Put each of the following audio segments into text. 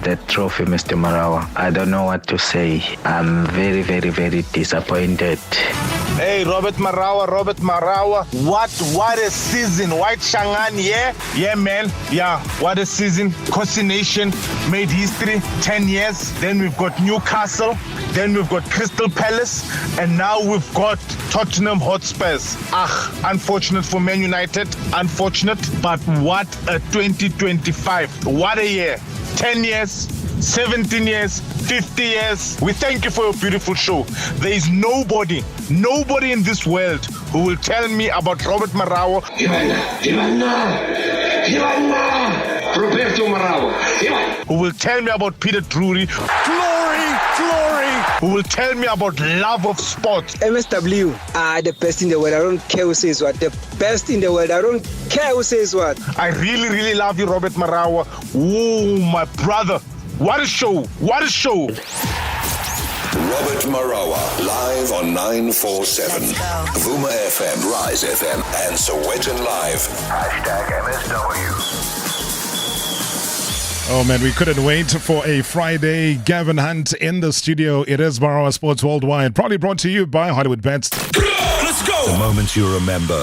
that trophy, Mr. Marawa. I don't know what to say. I'm very, very, very disappointed. Hey, Robert Marawa. What a season. White Shangan, yeah, man. Yeah, what a season. Costa Nation made history, 10 years. Then we've got Newcastle. Then we've got Crystal Palace. And now we've got Tottenham Hotspurs. Unfortunate for Man United. Unfortunate. But what a 2025. What a year. 10 years. 17 years, 50 years. We thank you for your beautiful show. There is nobody in this world who will tell me about Robert Marawa. Roberto Marawa. Who will tell me about Peter Drury. Glory. Who will tell me about love of sport. MSW are the best in the world. I don't care who says what. The best in the world. I don't care who says what. I really, really love you, Robert Marawa. Oh, my brother. What a show. Robert Marawa, live on 947. Vuma FM, Rise FM, and Sowetan Live. #MSW. Oh man, we couldn't wait for a Friday. Gavin Hunt in the studio. It is Marawa Sports Worldwide, probably brought to you by Hollywood Bets. Let's go! The moments you remember.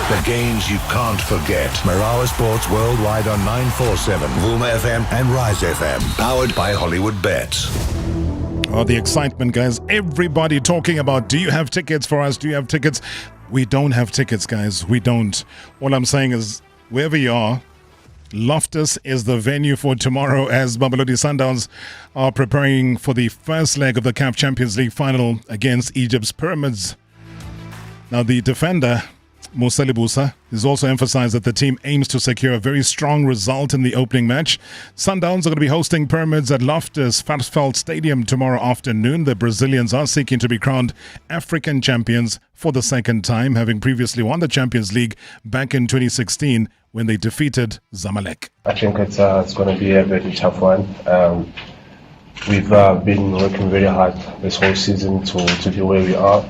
The games you can't forget. Marawa Sports Worldwide on 947, Vuma FM and Rise FM. Powered by Hollywood Bets. Oh, the excitement, guys. Everybody talking about, do you have tickets for us? Do you have tickets? We don't have tickets, guys. We don't. All I'm saying is, wherever you are, Loftus is the venue for tomorrow as Mamelodi Sundowns are preparing for the first leg of the CAF Champions League final against Egypt's Pyramids. Now, the defender, Musa Libusa, has also emphasized that the team aims to secure a very strong result in the opening match. Sundowns are going to be hosting Pyramids at Loftus Versfeld Stadium tomorrow afternoon. The Brazilians are seeking to be crowned African champions for the second time, having previously won the Champions League back in 2016 when they defeated Zamalek. I think it's going to be a very tough one. We've been working very hard this whole season to be where we are.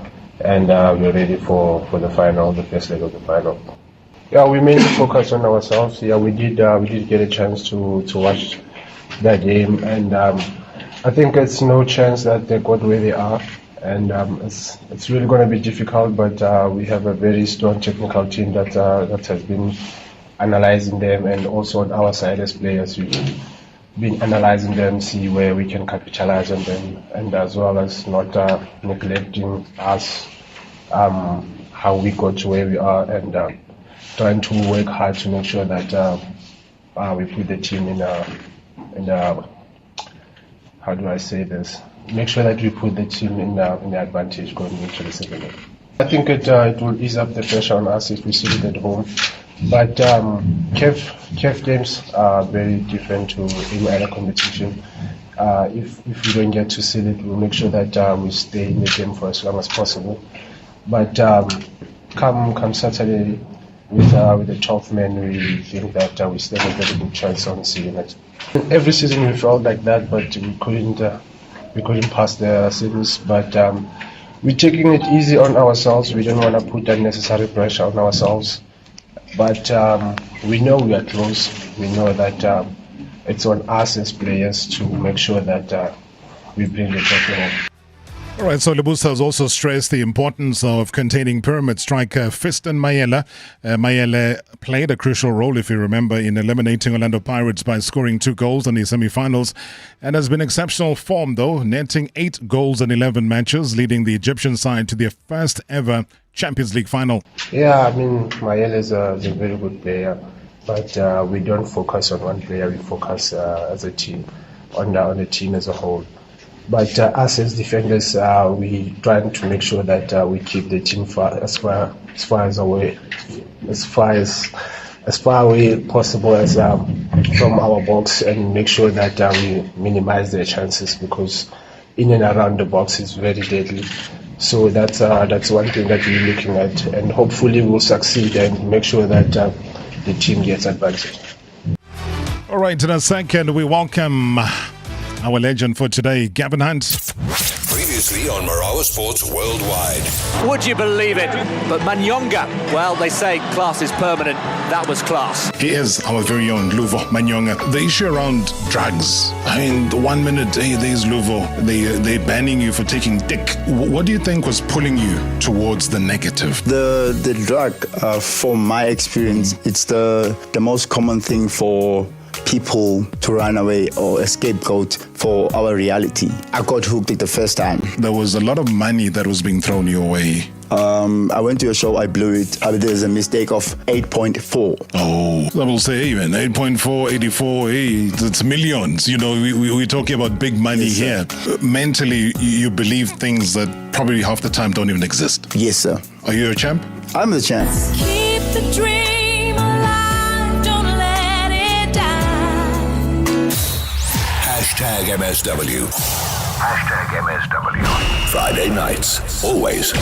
And we're ready for the final, the first leg of the final. Yeah, we mainly focus on ourselves. Yeah, we did get a chance to watch that game, and I think it's no chance that they got where they are, and it's really going to be difficult. But we have a very strong technical team that has been analyzing them, and also on our side as players, we've been analyzing them, see where we can capitalize on them, and as well as not neglecting us, how we got to where we are, and trying to work hard to make sure that we put the team in how do I say this? Make sure that we put the team in the advantage going into the second leg. I think it will ease up the pressure on us if we see it at home. But CAF games are very different to any other competition. If we don't get to see it, we'll make sure that we stay in the game for as long as possible. But come Saturday with the 12th men, we think that we still have a very good chance on seeing it. Every season we felt like that, but we couldn't pass the series. But we're taking it easy on ourselves. We don't want to put unnecessary pressure on ourselves. But we know we are close. We know that it's on us as players to make sure that we bring the trophy home. All right, so Libusa has also stressed the importance of containing Pyramid striker Fiston Mayele. Mayele played a crucial role, if you remember, in eliminating Orlando Pirates by scoring 2 goals in the semi-finals, and has been exceptional form, though, netting 8 goals in 11 matches, leading the Egyptian side to their first ever Champions League final. Yeah, I mean, Mayele is a very good player, but we don't focus on one player. We focus as a team, on the team as a whole. But us as defenders, we trying to make sure that we keep the team as far away possible as from our box, and make sure that we minimize their chances, because in and around the box is very deadly. So that's one thing that we're looking at, and hopefully we'll succeed and make sure that the team gets advantage. All right, in a second, we welcome our legend for today, Gavin Hunt. Previously Previously on Marawa Sports Worldwide. Would you believe it? But Manyonga, well, they say class is permanent. That was class. He is our very own Luvo Manyonga. The issue around drugs. I mean, the 1 minute, hey, there's Luvo. They're banning you for taking dick. What do you think was pulling you towards the negative? The drug, from my experience, it's the most common thing for people to run away or a scapegoat for our reality. I got hooked it the first time. There was a lot of money that was being thrown your way. I went to a show, I blew it. There's a mistake of 8.4. Oh, I will say, even 8.4, 84, hey, it's millions. You know, we're talking about big money here. Mentally, you believe things that probably half the time don't even exist. Yes, sir. Are you a champ? I'm the champ. Keep the dream alive, don't let it die. Hashtag MSW. Hashtag MSW. Friday nights, always.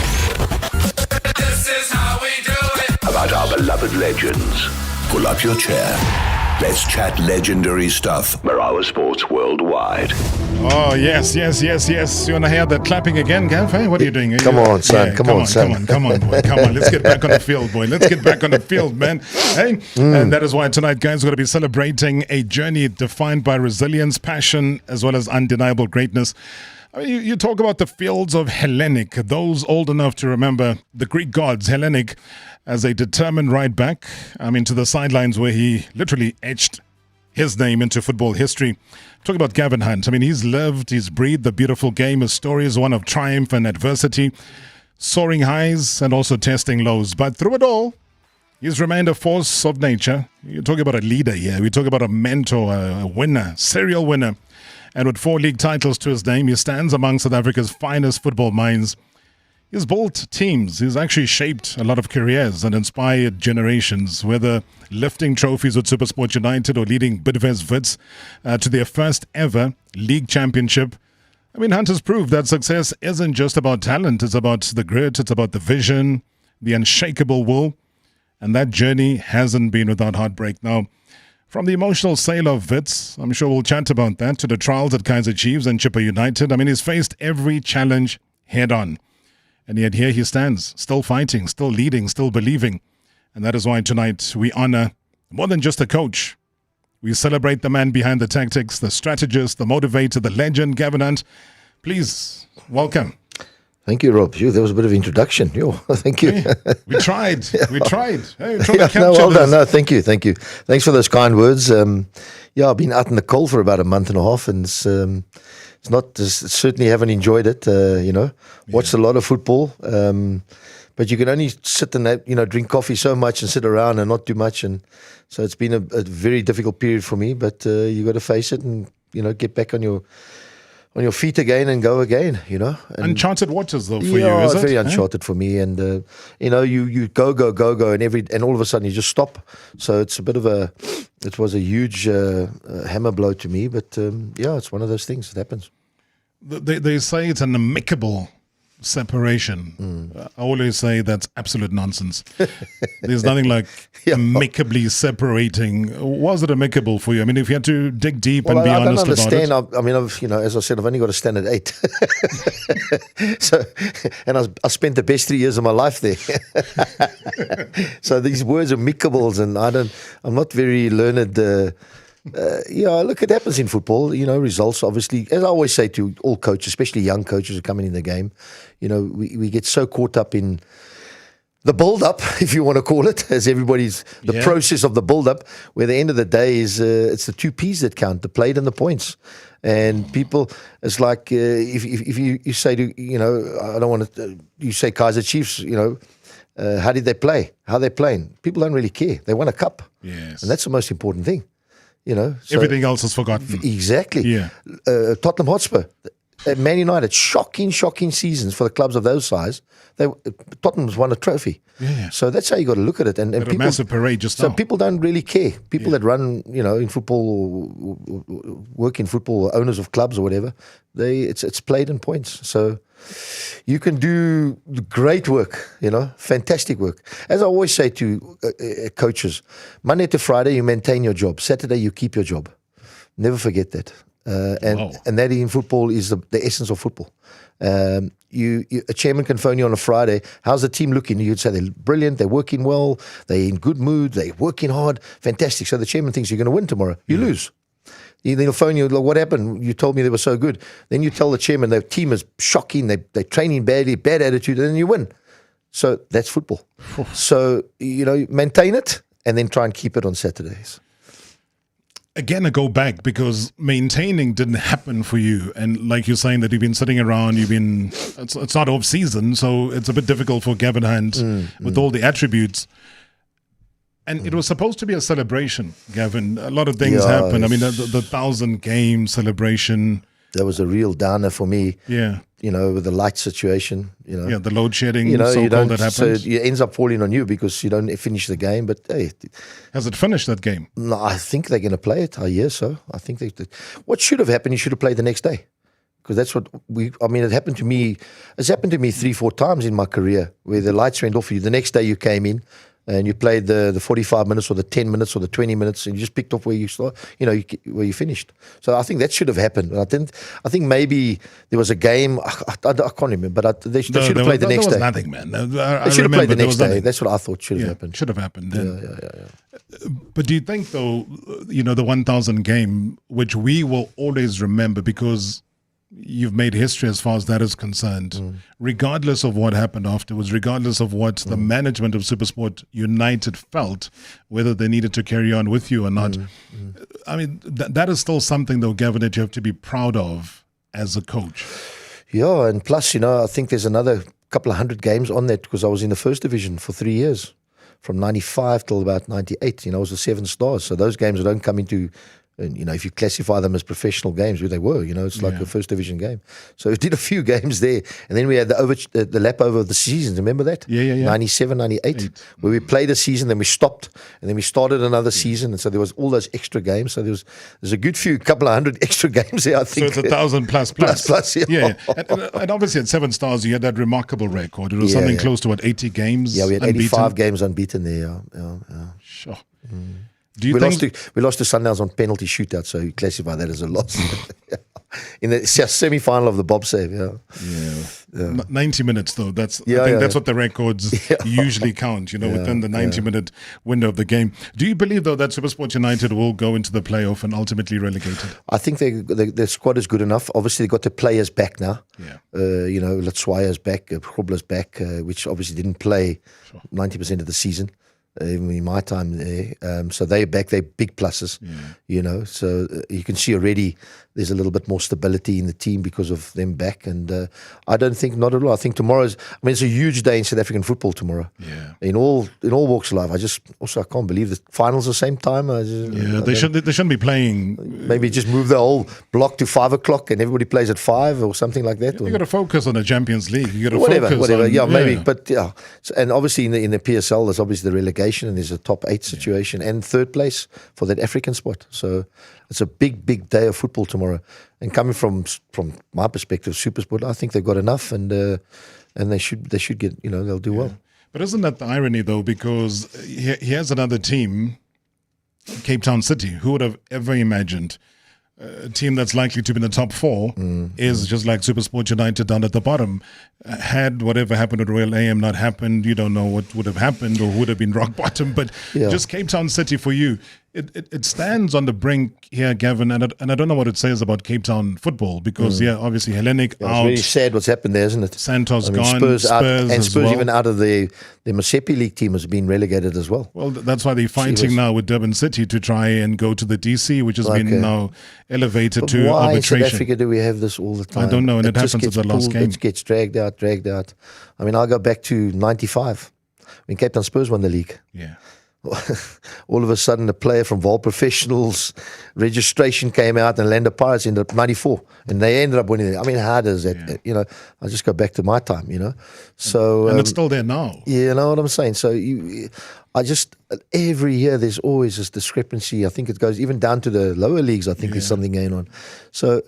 This is how we do it. About our beloved legends. Pull up your chair. Let's chat legendary stuff. Marawa Sports Worldwide. Oh, yes. You want to hear that clapping again, Gav? Hey, what are you doing? Come on, son. Come on, son. Come on, boy. Come on. Let's get back on the field, boy. Let's get back on the field, man. Hey, and that is why tonight, guys, we're going to be celebrating a journey defined by resilience, passion, as well as undeniable greatness. I mean, you talk about the fields of Hellenic, those old enough to remember the Greek gods, Hellenic, as a determined right back, to the sidelines where he literally etched his name into football history. Talk about Gavin Hunt. I mean, he's lived, he's breathed the beautiful game. His story is one of triumph and adversity, soaring highs and also testing lows. But through it all, he's remained a force of nature. You're talking about a leader here. We talk about a mentor, a winner, serial winner. And with 4 league titles to his name, he stands among South Africa's finest football minds. He's built teams. He's actually shaped a lot of careers and inspired generations, whether lifting trophies with SuperSport United or leading Bidvest Wits to their first ever league championship. I mean, Hunt has proved that success isn't just about talent. It's about the grit. It's about the vision, the unshakable will. And that journey hasn't been without heartbreak. Now, from the emotional sale of Wits, I'm sure we'll chat about that, to the trials at Kaizer Chiefs and Chipper United. I mean, he's faced every challenge head on. And yet here he stands, still fighting, still leading, still believing. And that is why tonight we honor more than just a coach. We celebrate the man behind the tactics, the strategist, the motivator, the legend, Gavin Hunt. Please, welcome. Thank you, Rob. That was a bit of introduction. Thank you. Hey, we tried. Hey, we're trying to capture well done. this. No, thank you. Thanks for those kind words. I've been out in the cold for about a month and a half, and certainly haven't enjoyed it. Watched a lot of football, but you can only sit and drink coffee so much and sit around and not do much, and so it's been a very difficult period for me. But you got to face it and get back on your feet again and go again. And Uncharted waters though for you, yeah, is it's it? very uncharted for me, and you go and all of a sudden you just stop. So it's it was a huge hammer blow to me, but it's one of those things that happens. They say it's an amicable separation. I always say that's absolute nonsense. There's nothing like amicably separating. Was it amicable for you? I mean, if you had to dig deep and be honest about it. As I said, I've only got a standard 8. I spent the best 3 years of my life there. So these words are amicables, and I'm not very learned. Look, it happens in football. Results, obviously, as I always say to all coaches, especially young coaches who are coming in the game, we get so caught up in the build-up, if you want to call it, as the process of the build-up, where the end of the day is it's the 2 P's that count, the plate and the points. And people, it's like if you say I don't want to, you say Kaizer Chiefs, how did they play? How they're playing? People don't really care. They won a cup. Yes. And that's the most important thing. So everything else is forgotten. Exactly. Yeah. Tottenham Hotspur, Man United, shocking seasons for the clubs of those size. Tottenham's won a trophy. Yeah. So that's how you got to look at it. And people, a massive parade just so now. people don't really care. People that run, in football, or work in football, or owners of clubs or whatever, it's played in points. So you can do great work, fantastic work. As I always say to coaches, Monday to Friday you maintain your job. Saturday you keep your job. Never forget that. And that in football is the essence of football. A chairman can phone you on a Friday. How's the team looking? You'd say they're brilliant, they're working well, they're in good mood, they're working hard, fantastic. So the chairman thinks you're going to win tomorrow. You lose. Then he'll phone you, like, what happened? You told me they were so good. Then you tell the chairman the team is shocking, they're training badly, bad attitude, and then you win. So that's football. So, maintain it and then try and keep it on Saturdays. Again, I go back because maintaining didn't happen for you. And like you're saying that you've been sitting around, it's not off season, so it's a bit difficult for Gavin Hunt with all the attributes. And it was supposed to be a celebration, Gavin. A lot of things happened. I mean, the 1,000-game celebration. That was a real downer for me. Yeah. With the light situation. Yeah, the load shedding. So that happened. So it ends up falling on you because you don't finish the game. But hey, has it finished that game? No, I think they're going to play it. I hear so. I think what should have happened, you should have played the next day. Because that's what it happened to me. It's happened to me 3-4 times in my career where the lights went off for you. The next day you came in and you played the 45 minutes or the 10 minutes or the 20 minutes and you just picked up where you start, where you finished. So I think that should have happened. I think maybe there was a game, I can't remember, but they should have played the next day. There was nothing, man. They should have played the next day. That's what I thought should have happened. Should have happened then. Yeah. But do you think, though, the 1,000 game, which we will always remember because you've made history as far as that is concerned, regardless of what happened afterwards, regardless of what the management of SuperSport United felt, whether they needed to carry on with you or not. I mean, that is still something, though, Gavin, that you have to be proud of as a coach. Yeah, and plus, I think there's another couple of 100 games on that because I was in the first division for 3 years, from 95 till about 98. I was the 7 stars. So those games don't come into... And, if you classify them as professional games, where they were, it's like a first division game. So we did a few games there. And then we had the lap over of the seasons. Remember that? Yeah. 97, 98, where we played a season, then we stopped, and then we started another season. And so there was all those extra games. So there's a good couple of 100 extra games there, I think. So it's 1,000 plus. Yeah. And obviously at 7 stars, you had that remarkable record. It was something close to, 80 games? Yeah, we had unbeaten? 85 games unbeaten there, yeah. Sure. We lost to Sundowns on penalty shootout, so you classify that as a loss. In the semi-final of the Bob Save, 90 minutes, though. I think that's what the records usually count, within the 90-minute window of the game. Do you believe, though, that SuperSport United will go into the playoff and ultimately relegated? I think their squad is good enough. Obviously, they've got the players back now. Yeah. Latswaya's back, Grobler's back, which obviously didn't play 90% of the season. In my time there, so they're back. They're big pluses, So you can see already there's a little bit more stability in the team because of them back. And I don't think not at all. I think tomorrow's. It's a huge day in South African football tomorrow. Yeah. In all walks of life. I can't believe the finals the same time. They shouldn't be playing. Maybe just move the whole block to 5 o'clock and everybody plays at 5 or something like that. You got to focus on the Champions League. You got to whatever. On, maybe. But and obviously in the PSL, there's obviously the relegation. And there's a top 8 situation and 3rd place for that African spot. So it's a big day of football tomorrow. And coming from my perspective, SuperSport, I think they've got enough, and they should get they'll do well. But isn't that the irony, though? Because he has another team, Cape Town City. Who would have ever imagined a team that's likely to be in the top 4 is just like SuperSport United down at the bottom. Had whatever happened at Royal AM not happened, you don't know what would have happened or would have been rock bottom. But just Cape Town City for you, it stands on the brink here, Gavin, and I don't know what it says about Cape Town football because, obviously Hellenic out. It's really sad what's happened there, isn't it? Santos gone, Spurs out, and Spurs even out of the Masepi League team has been relegated as well. Well, that's why they're fighting now with Durban City to try and go to the DC, which has been now elevated to why arbitration. Why in South Africa do we have this all the time? I don't know, and it happens at the last game. It gets dragged out. I'll go back to 95 when Cape Town Spurs won the league. Yeah. All of a sudden, a player from Vol Professionals registration came out and Orlando Pirates ended up 94, and they ended up winning. How does that? I just go back to my time. So and it's still there now. You know what I'm saying? So every year there's always this discrepancy. I think it goes even down to the lower leagues. I think there's something going on. So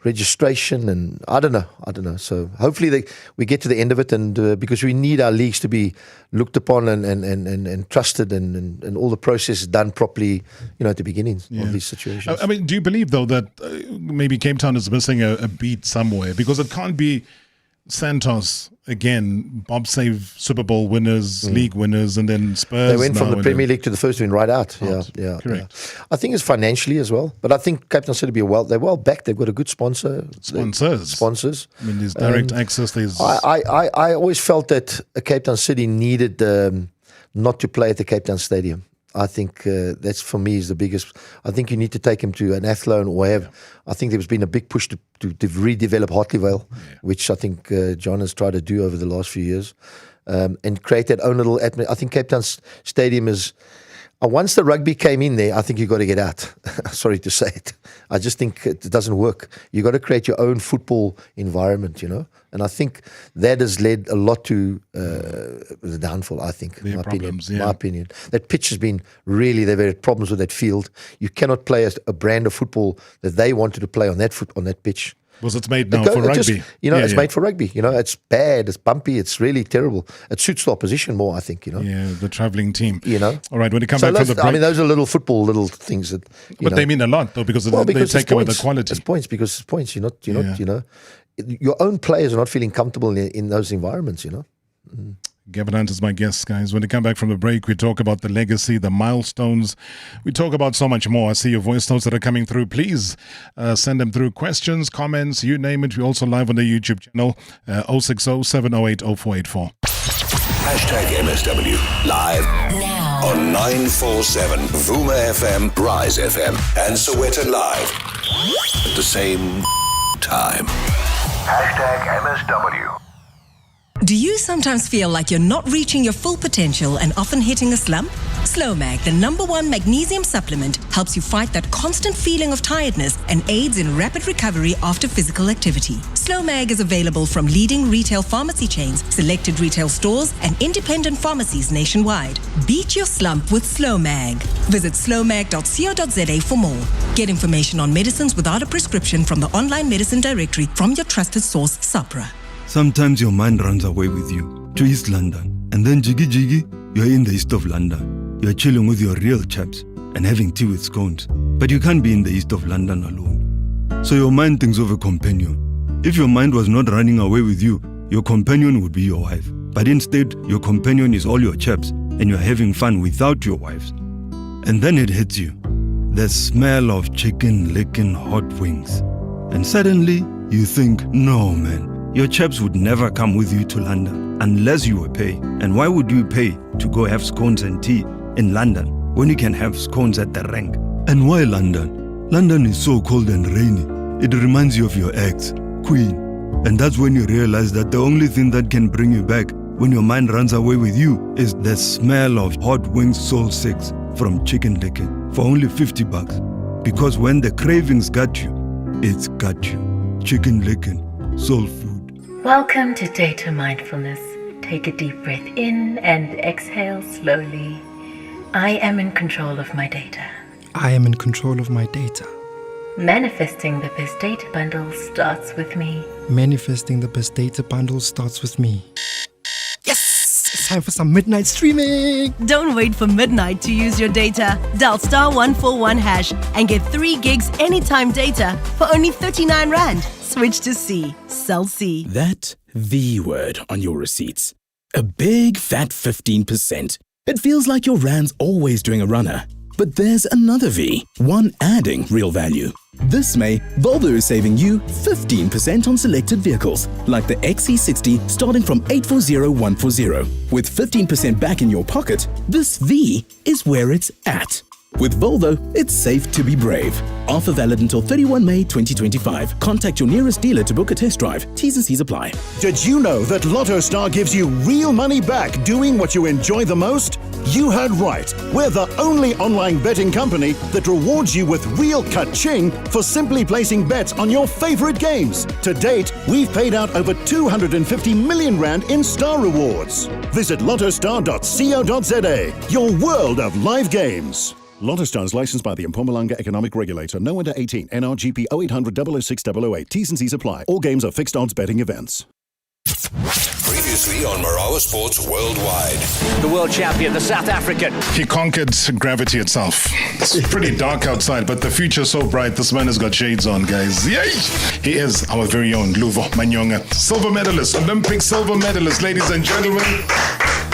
registration and I don't know. So hopefully we get to the end of it, and because we need our leagues to be looked upon and trusted, and all the process done properly, at the beginning of these situations. I mean, do you believe though that maybe Cape Town is missing a beat somewhere, because it can't be Santos again, Bob save Super Bowl winners, league winners, and then Spurs. They went from the Premier League to the first win right out. Correct. Yeah. I think it's financially as well, but I think Cape Town City they're well backed. They've got a good sponsors. I mean, there's direct access. There's. I always felt that Cape Town City needed not to play at the Cape Town Stadium. I think that's for me is the biggest. I think you need to take him to an Athlone or wherever. I think there's been a big push to redevelop Hartleyvale, which I think John has tried to do over the last few years, and create that own little atmosphere. I think Cape Town Stadium is. Once the rugby came in there, I think you got to get out. Sorry to say it. I just think it doesn't work. You got to create your own football environment, And I think that has led a lot to the downfall, I think, in my opinion. That pitch has been they've had problems with that field. You cannot play a brand of football that they wanted to play on that pitch. Because it's made now for rugby. It's made for rugby. It's bad, it's bumpy, it's really terrible. It suits the opposition more, I think, Yeah, the travelling team. All right, when you come back from the break. I mean, those are little things that. But they mean a lot, though, because they take away the quality. It's points, because it's points. You're not. Your own players are not feeling comfortable in those environments, Gavin Hunt is my guest, guys. When we come back from the break, we talk about the legacy, the milestones. We talk about so much more. I see your voice notes that are coming through. Please send them through. Questions, comments, you name it. We're also live on the YouTube channel, 060-708-0484. #MSW live now on 947 Vuma FM, Rise FM, and Soweto Live at the same time. #MSW. Do you sometimes feel like you're not reaching your full potential and often hitting a slump? Slowmag, the #1 magnesium supplement, helps you fight that constant feeling of tiredness and aids in rapid recovery after physical activity. Slowmag is available from leading retail pharmacy chains, selected retail stores, and independent pharmacies nationwide. Beat your slump with Slowmag. Visit slowmag.co.za for more. Get information on medicines without a prescription from the online medicine directory from your trusted source, Sapra. Sometimes your mind runs away with you to East London, and then jiggy, you're in the east of London. You're chilling with your real chaps and having tea with scones, but you can't be in the east of London alone. So your mind thinks of a companion. If your mind was not running away with you, your companion would be your wife. But instead, your companion is all your chaps, and you're having fun without your wives. And then it hits you. The smell of chicken licking hot wings. And suddenly, you think, no man, your chaps would never come with you to London unless you were pay. And why would you pay to go have scones and tea in London when you can have scones at the Rank? And why London? London is so cold and rainy. It reminds you of your ex, Queen. And that's when you realize that the only thing that can bring you back when your mind runs away with you is the smell of hot wings Soul 6 from Chicken Licking for only $50. Because when the cravings got you, it's got you. Chicken Licking, soul food. Welcome to Data Mindfulness. Take a deep breath in and exhale slowly. I am in control of my data. I am in control of my data. Manifesting the best data bundle starts with me. Manifesting the best data bundle starts with me. Yes! It's time for some midnight streaming! Don't wait for midnight to use your data. Dial *141# and get 3 gigs anytime data for only 39 Rand. Switch to C. Cell C. That V word on your receipts. A big fat 15%. It feels like your Rand's always doing a runner. But there's another V, one adding real value. This May, Volvo is saving you 15% on selected vehicles, like the XC60 starting from 840,140. With 15% back in your pocket, this V is where it's at. With Volvo, it's safe to be brave. Offer valid until 31 May 2025. Contact your nearest dealer to book a test drive. T's and C's apply. Did you know that Lotto Star gives you real money back doing what you enjoy the most? You heard right. We're the only online betting company that rewards you with real ka-ching for simply placing bets on your favorite games. To date, we've paid out over 250 million rand in star rewards. Visit lottostar.co.za, your world of live games. Lotto Star is licensed by the Mpumalanga Economic Regulator. No under 18. NRGP 0800 006 008. T's and C's apply. All games are fixed odds betting events. Previously on Marawa Sports Worldwide. The world champion, the South African. He conquered gravity itself. It's pretty dark outside, but the future's so bright. This man has got shades on, guys. Yay! He is our very own Luvo Manyonga. Silver medalist, Olympic silver medalist, ladies and gentlemen.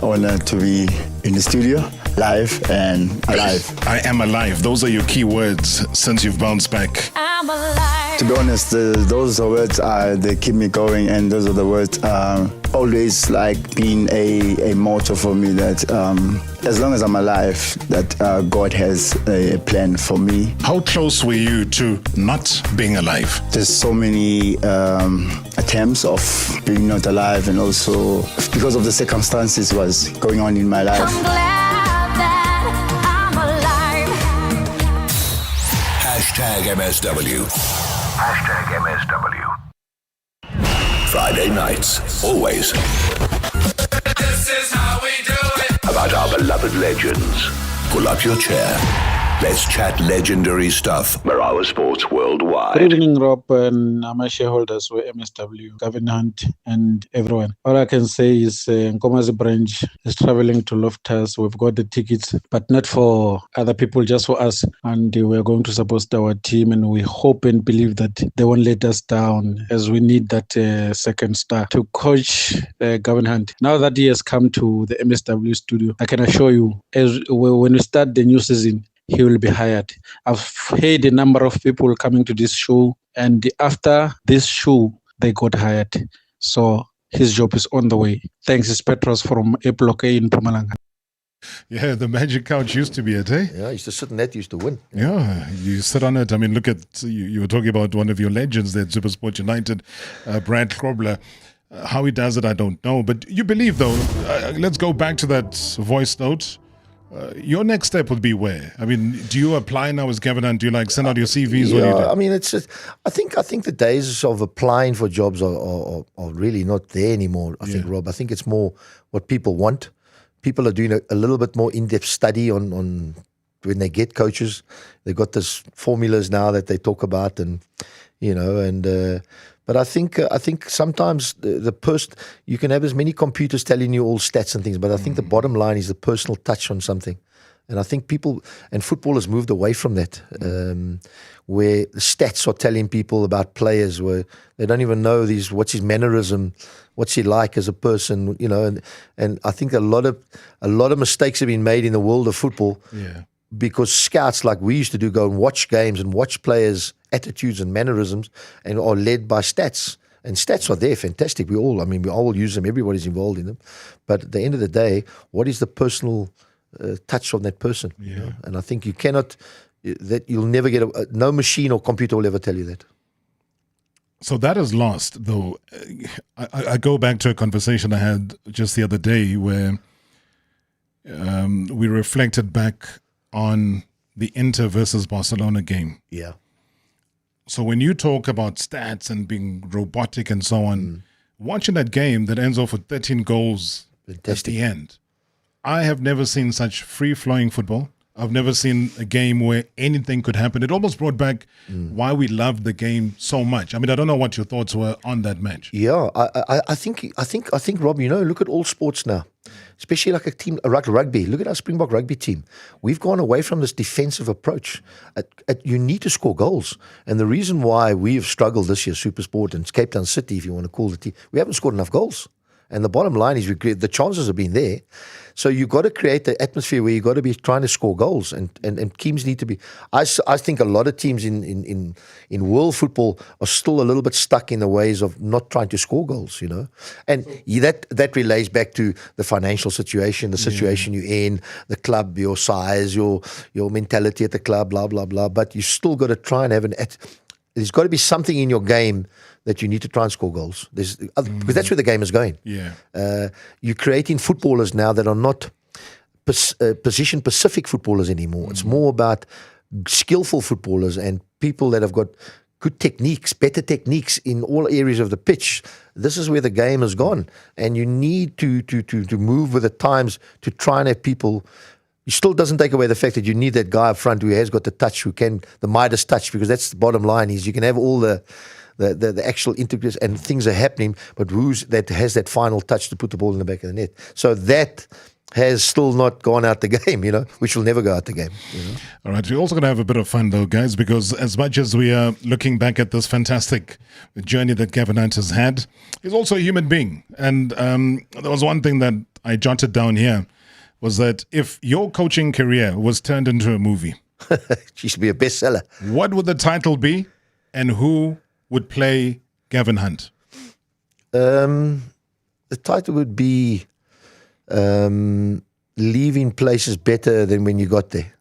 Honored to be in the studio, live and alive. I am alive. Those are your key words since you've bounced back. I'm alive. To be honest, those are words they keep me going, and those are the words always like being a motto for me that as long as I'm alive, that God has a plan for me. How close were you to not being alive? There's so many attempts of being not alive, and also because of the circumstances was going on in my life. I'm glad that I'm alive. #MSW. #MSW. Friday nights, always. This is how we do it. About our beloved legends. Pull up your chair. Let's chat legendary stuff. Marawa Sports Worldwide. Good evening, Rob, and my shareholders with MSW, Gavin Hunt, and everyone. All I can say is Nkomazi branch is traveling to Loftus. We've got the tickets, but not for other people, just for us. And we're going to support our team, and we hope and believe that they won't let us down, as we need that second star to coach Gavin Hunt. Now that he has come to the MSW studio, I can assure you, when we start the new season, he will be hired. I've heard a number of people coming to this show, and after this show, they got hired. So his job is on the way. Thanks, it's Petros from A Block A in Mpumalanga. Yeah, the magic couch used to be a day. Yeah, I used to sit in that, used to win. Yeah, you sit on it. I mean, look at, you were talking about one of your legends there at SuperSport United, Brad Krobler. How he does it, I don't know. But you believe, though, let's go back to that voice note. Your next step would be where? I mean, do you apply now as Gavin Hunt? Do you send out your CVs? Yeah, what do you do? I mean, it's just, I think the days of applying for jobs are really not there anymore. I think, Rob. I think it's more what people want. People are doing a little bit more in-depth study on when they get coaches. They've got this formulas now that they talk about, and but I think sometimes the person, you can have as many computers telling you all stats and things, but I think the bottom line is the personal touch on something. And I think people and football has moved away from that, where the stats are telling people about players, where they don't even know what's his mannerism, what's he like as a person, and I think a lot of mistakes have been made in the world of football. Yeah. Because scouts like we used to do go and watch games and watch players' attitudes and mannerisms, and are led by stats. And stats are there, fantastic. We all use them. Everybody's involved in them. But at the end of the day, what is the personal touch on that person? Yeah. And I think you'll never get no machine or computer will ever tell you that. So that is lost, though. I go back to a conversation I had just the other day where we reflected back on the Inter versus Barcelona game. Yeah. So when you talk about stats and being robotic and so on, watching that game that ends off with 13 goals at the end, I have never seen such free-flowing football. I've never seen a game where anything could happen. It almost brought back why we loved the game so much. I mean, I don't know what your thoughts were on that match. Yeah, I think, Rob, look at all sports now, especially like a team, rugby. Look at our Springbok rugby team. We've gone away from this defensive approach. You need to score goals. And the reason why we have struggled this year, SuperSport and Cape Town City, if you want to call the team, we haven't scored enough goals. And the bottom line is the chances have been there. So you've got to create the atmosphere where you've got to be trying to score goals, and teams need to be. I think a lot of teams in world football are still a little bit stuck in the ways of not trying to score goals, And that relates back to the financial situation, the situation you're in, the club, your size, your mentality at the club, blah blah blah. But you still got to try and have there's got to be something in your game that you need to try and score goals. Because that's where the game is going. Yeah. You're creating footballers now that are not position-specific footballers anymore. It's more about skillful footballers and people that have got good techniques, better techniques in all areas of the pitch. This is where the game has gone. And you need to move with the times to try and have people. It still doesn't take away the fact that you need that guy up front who has got the touch, the Midas touch, because that's the bottom line is you can have all the actual integration and things are happening, but who's that has that final touch to put the ball in the back of the net? So that has still not gone out the game, which will never go out the game. All right, we're also going to have a bit of fun though, guys, because as much as we are looking back at this fantastic journey that Gavin Hunt has had, he's also a human being. And there was one thing that I jotted down here, was that if your coaching career was turned into a movie, it used to be a bestseller. What would the title be, and who would play Gavin Hunt? The title would be Leaving Places Better Than When You Got There.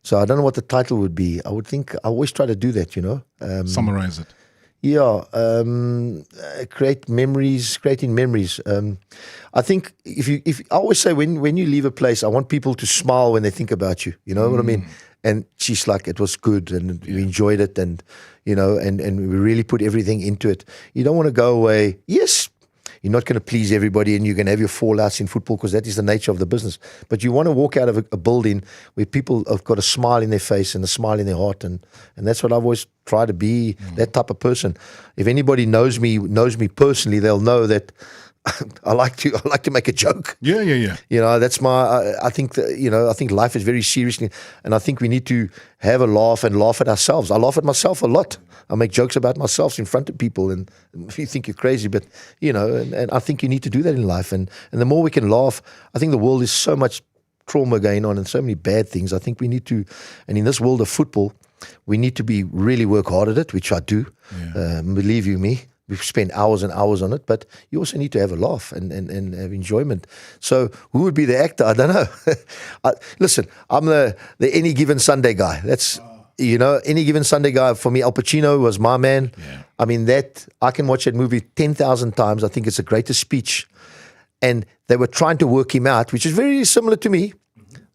So I don't know what the title would be. I always try to do that, Summarize it. Yeah, creating memories. I think if I always say when you leave a place, I want people to smile when they think about you. You know what I mean? And she's like, it was good, and we enjoyed it, and and we really put everything into it. You don't want to go away. Yes, you're not going to please everybody, and you're going to have your fallouts in football because that is the nature of the business. But you want to walk out of a building where people have got a smile in their face and a smile in their heart, and that's what I've always tried to be, that type of person. If anybody knows me personally, they'll know that I like to make a joke. Yeah. That's my. I think I think life is very serious, and I think we need to have a laugh and laugh at ourselves. I laugh at myself a lot. I make jokes about myself in front of people, and you think you're crazy, but and I think you need to do that in life. And the more we can laugh, I think the world is so much trauma going on and so many bad things. I think we need to, and in this world of football, we need to really work hard at it, which I do. Believe you me. We've spent hours and hours on it, but you also need to have a laugh and have enjoyment. So who would be the actor? I don't know. Listen, I'm the Any Given Sunday guy. That's, Any Given Sunday guy. For me, Al Pacino was my man. Yeah. I mean, I can watch that movie 10,000 times. I think it's the greatest speech. And they were trying to work him out, which is very similar to me.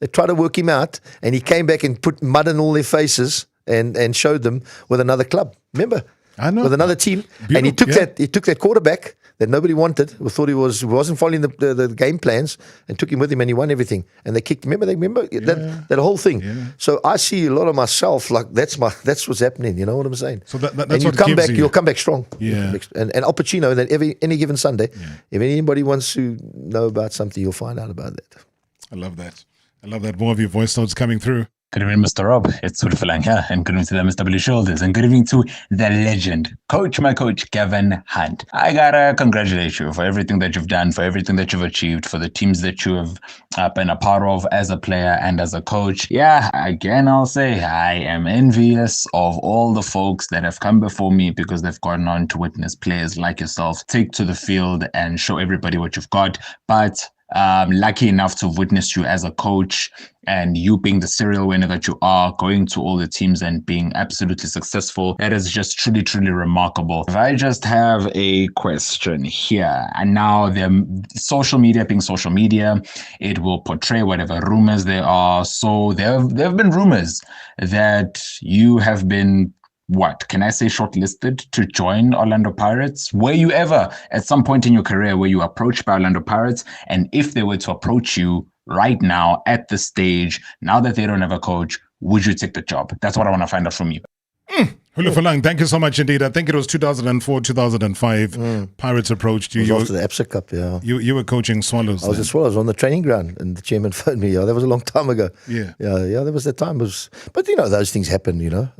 They tried to work him out, and he came back and put mud in all their faces and showed them with another club. Remember? I know. With another team. Beautiful. And he took that quarterback that nobody wanted, who thought he wasn't following the game plans, and took him with him, and he won everything. And they kicked. Remember that whole thing. Yeah. So I see a lot of myself like that's what's happening. You know what I'm saying? So that's and you what come gives back. You'll come back strong. Yeah. And Al Pacino. Then Any Given Sunday. Yeah. If anybody wants to know about something, you'll find out about that. I love that. More of your voice notes coming through. Good evening, Mr. Rob. It's Sulfalang here, and good evening to the MSW shoulders, and good evening to the legend, my coach, Gavin Hunt. I gotta congratulate you for everything that you've done, for everything that you've achieved, for the teams that you have been a part of as a player and as a coach. Yeah, again, I'll say I am envious of all the folks that have come before me because they've gotten on to witness players like yourself take to the field and show everybody what you've got. But lucky enough to have witnessed you as a coach, and you being the serial winner that you are, going to all the teams and being absolutely successful. That is just truly, truly remarkable. If I just have a question here, and now the social media being social media, it will portray whatever rumors there are. So there have been rumors that you have been, what can I say, shortlisted to join Orlando Pirates? Were you ever at some point in your career were you approached by Orlando Pirates? And if they were to approach you right now at the stage, now that they don't have a coach, would you take the job? That's what I want to find out from you. Hulu Falang, thank you so much indeed. I think it was 2004, 2005. Pirates approached you. It You was were, after the Absa Cup, yeah. you were coaching Swallows. I was then. at Swallows on the training ground, and the chairman phoned me. Yeah, that was a long time ago. Yeah. Yeah. There was that time. But those things happen. It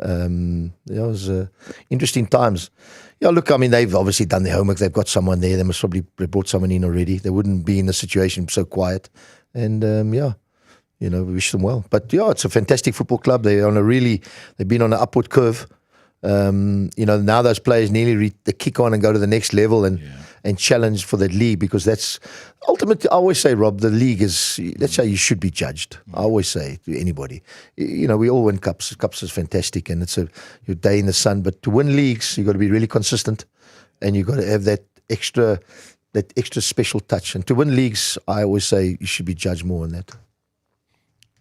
was interesting times. Yeah, look, I mean, they've obviously done their homework. They've got someone there. They must probably brought someone in already. They wouldn't be in a situation so quiet. And we wish them well. But yeah, it's a fantastic football club. They've been on an upward curve. Now those players nearly the kick on and go to the next level and challenge for that league, because that's ultimately, I always say, Rob, the league that's how you should be judged. I always say to anybody, we all win cups. Cups is fantastic and it's your day in the sun, but to win leagues, you've got to be really consistent and you've got to have that extra special touch. And to win leagues, I always say you should be judged more on that.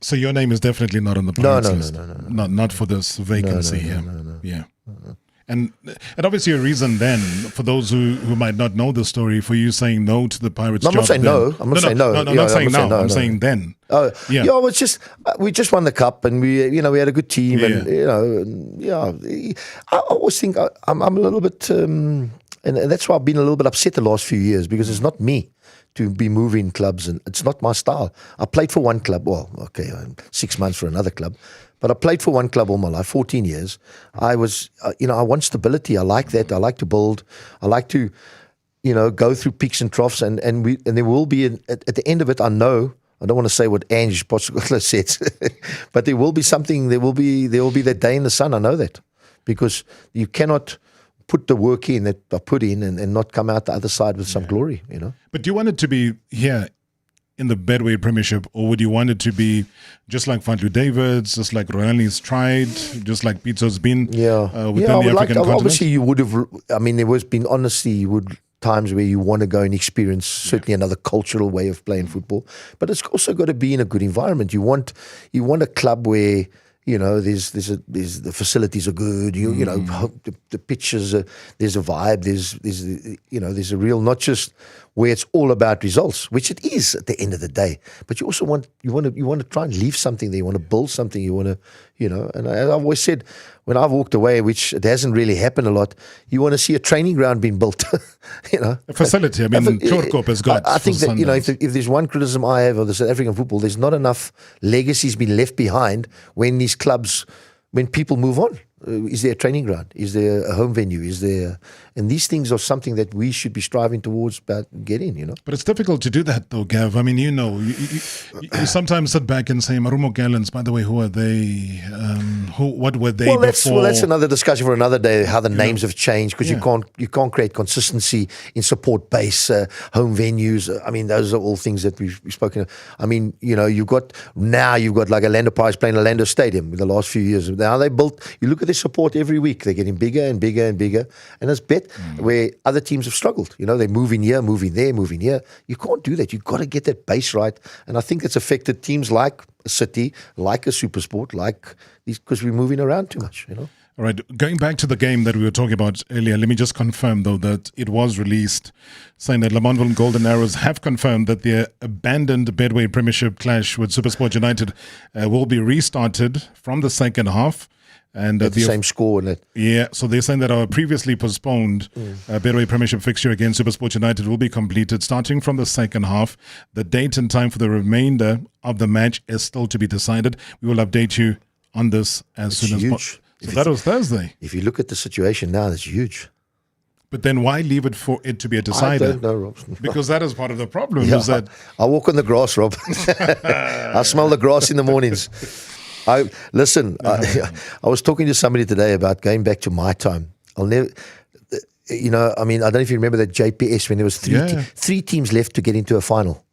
So your name is definitely not on the Pirates No. list. Not for this vacancy here. No. Yeah. And obviously a reason then, for those who might not know the story, for you saying no to the Pirates No, I'm job. not saying no. I'm not saying no. No, I'm not saying now. I'm saying then. Oh, Yeah. yeah. It's just we just won the cup, and we had a good team, and I always think I'm a little bit, and that's why I've been a little bit upset the last few years, because it's not me to be moving clubs, and it's not my style. I played for one club. Well, okay, 6 months for another club. But I played for one club all my life, 14 years. I was, I want stability. I like that. I like to build. I like to, go through peaks and troughs. And there will be, at the end of it, I know, I don't want to say what Ange Postecoglou said, but there will be something, there will be that day in the sun. I know that. Because you cannot put the work in that I put in and not come out the other side with some glory, But do you want it to be here in the Bedway Premiership, or would you want it to be just like Fadlu Davids, just like Royali's tried, just like Pizzo's been within the African continent? Obviously, you would have. I mean, there was been times where you want to go and experience certainly another cultural way of playing football, but it's also got to be in a good environment. You want a club where there's the facilities are good. The pitches, there's a vibe. There's a real, not just where it's all about results, which it is at the end of the day. But you also want to try and leave something there. You want to build something. You want to, And I've always said, when I've walked away, which it hasn't really happened a lot, you want to see a training ground being built. A facility. I mean, Turkop has got. I think that if there's one criticism I have of the South African football, there's not enough legacies being left behind when these clubs, when people move on. Is there a training ground? Is there a home venue? And these things are something that we should be striving towards about getting, But it's difficult to do that though, Gav. I mean, you sometimes sit back and say, Marumo Gallants, by the way, who are they? What were they before? That's another discussion for another day, how the names have changed, because you can't create consistency in support base, home venues. I mean, those are all things that we've spoken of. I mean, you've got like Orlando Pirates playing Orlando Stadium in the last few years. Now they built, you look at their support every week, they're getting bigger and bigger and bigger. And it's bet where other teams have struggled. They're moving here, moving there, moving here. You can't do that. You've got to get that base right. And I think it's affected teams like a City, like a SuperSport, like these, because we're moving around too much, All right, going back to the game that we were talking about earlier, let me just confirm, though, that it was released saying that Lamontville Golden Arrows have confirmed that their abandoned Bedway Premiership clash with SuperSport United will be restarted from the second half. And the same score in it. Yeah, so they're saying that our previously postponed Bedway Premiership fixture against SuperSport United will be completed starting from the second half. The date and time for the remainder of the match is still to be decided. We will update you on this as soon as possible. So that was Thursday. If you look at the situation now, that's huge. But then why leave it for it to be a decider? I don't know, Rob. Because that is part of the problem. Is that I walk on the grass, Rob. I smell the grass in the mornings. I was talking to somebody today about going back to my time. I'll never, I mean, I don't know if you remember that JPS when there was three teams left to get into a final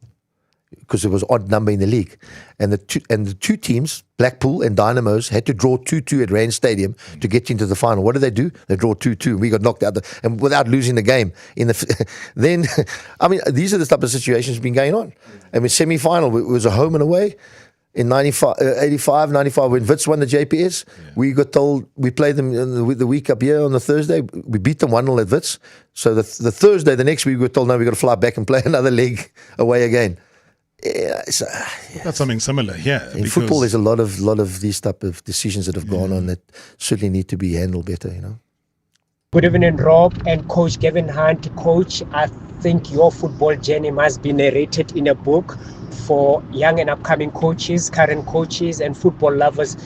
because there was odd number in the league, and the two teams, Blackpool and Dynamos, had to draw 2-2 at Rand Stadium to get into the final. What did they do? They draw 2-2. We got knocked out, and without losing the game. Then, I mean, these are the type of situations been going on. I mean, semi-final, it was a home and away. In 85, 95, when Wits won the JPS, we got told, we played them the week up here on the Thursday. We beat them 1-0 at Wits. So the Thursday, the next week, we were told, no, we've got to fly back and play another leg away again. Yeah, That's something similar, yeah. In football, there's a lot of these type of decisions that have gone on that certainly need to be handled better, you know. Good evening, Rob and Coach Gavin Hunt. Coach, I think your football journey must be narrated in a book for young and upcoming coaches, current coaches, and football lovers